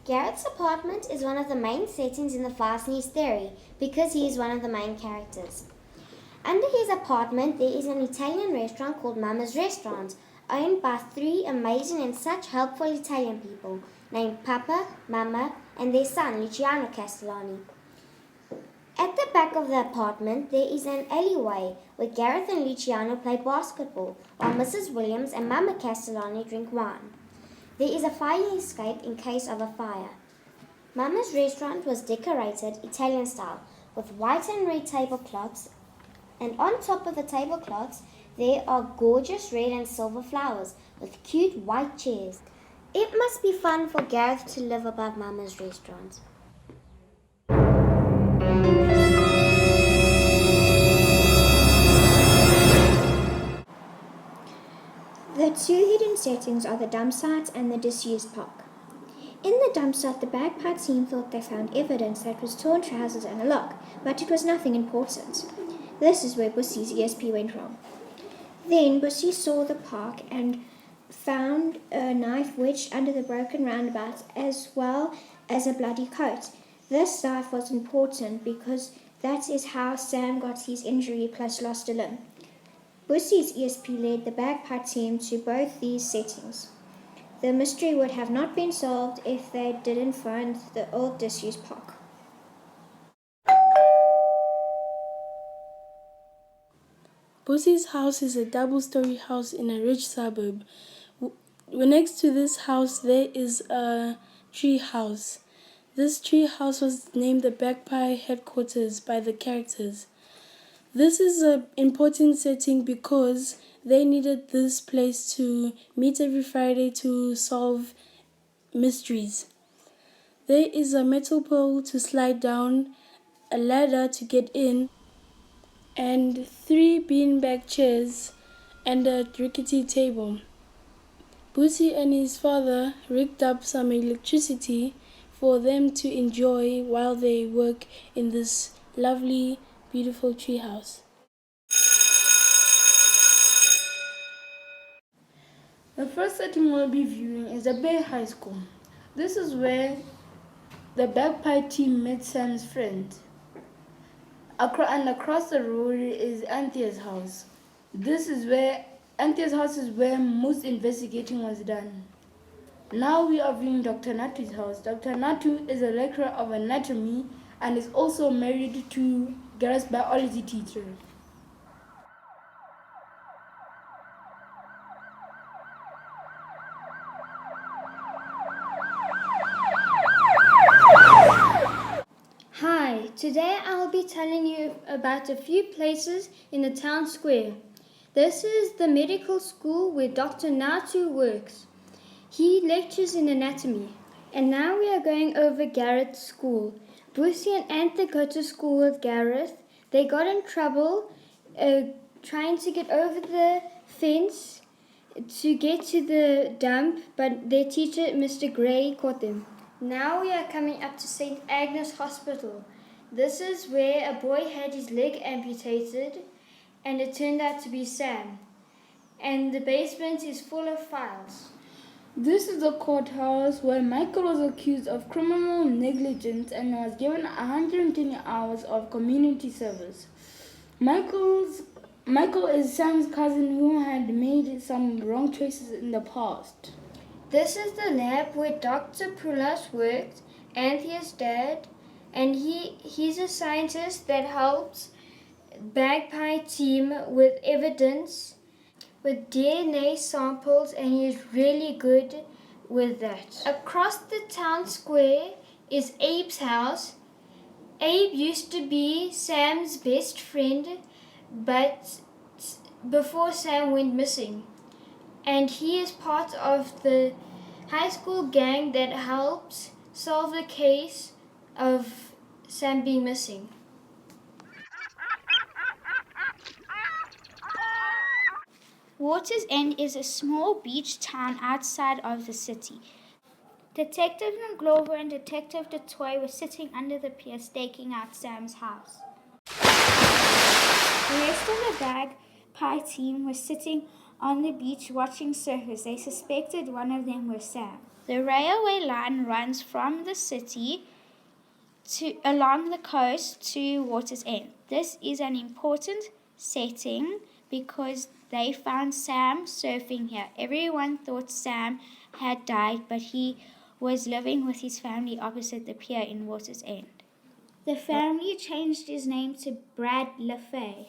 Garrett's apartment is one of the main settings in the Fastenese theory because he is one of the main characters. Under his apartment, there is an Italian restaurant called Mama's Restaurant, owned by three amazing and such helpful Italian people named Papa, Mama, and their son Luciano Castellani. At the back of the apartment, there is an alleyway where Gareth and Luciano play basketball, while Mrs. Williams and Mama Castellani drink wine. There is a fire escape in case of a fire. Mama's restaurant was decorated Italian style with white and red tablecloths, and on top of the tablecloths there are gorgeous red and silver flowers with cute white chairs. It must be fun for Gareth to live above Mama's restaurant. The two hidden settings are the dump site and the disused park. In the dump site, the bagpipe team thought they found evidence that was torn trousers and a lock, but it was nothing important. This is where Bussy's ESP went wrong. Then Bussy saw the park and found a knife wedged under the broken roundabout as well as a bloody coat. This knife was important because that is how Sam got his injury plus lost a limb. Bussy's ESP led the bagpipe team to both these settings. The mystery would have not been solved if they didn't find the old disused park. Bussy's house is a double-story house in a rich suburb. Next to this house there is a tree house. This tree house was named the Bagpipe headquarters by the characters. This is an important setting because they needed this place to meet every Friday to solve mysteries. There is a metal pole to slide down, a ladder to get in, and 3 beanbag chairs and a rickety table. Bussy and his father rigged up some electricity for them to enjoy while they work in this lovely, beautiful treehouse. The first setting we'll be viewing is the Bay High School. This is where the bagpipe team met Sam's friend. And across the road is Anthea's house. Anthea's house is where most investigating was done. Now we are viewing Dr. Natu's house. Dr. Natu is a lecturer of anatomy and is also married to Gareth's biology teacher. Hi, today I'll be telling you about a few places in the town square. This is the medical school where Dr. Natu works. He lectures in anatomy. And now we are going over Garrett's school. Bussy and Anthe go to school with Gareth. They got in trouble trying to get over the fence to get to the dump, but their teacher, Mr. Gray, caught them. Now we are coming up to St. Agnes Hospital. This is where a boy had his leg amputated, and it turned out to be Sam. And the basement is full of files. This is the courthouse where Michael was accused of criminal negligence and was given 120 hours of community service. Michael is Sam's cousin who had made some wrong choices in the past. This is the lab where Dr. Prulas worked, Anthea's dad, and he's a scientist that helps Bagpipe team with evidence, with DNA samples, and he's really good with that. Across the town square is Abe's house. Abe used to be Sam's best friend, but before Sam went missing. And he is part of the high school gang that helps solve the case of Sam being missing. Waters End is a small beach town outside of the city. Detective Glover and Detective DeToy were sitting under the pier staking out Sam's house. The rest of the bagpie team was sitting on the beach watching surfers. They suspected one of them was Sam. The railway line runs from the city along the coast to Water's End. This is an important setting because they found Sam surfing here. Everyone thought Sam had died, but he was living with his family opposite the pier in Water's End. The family changed his name to Brad LaFay.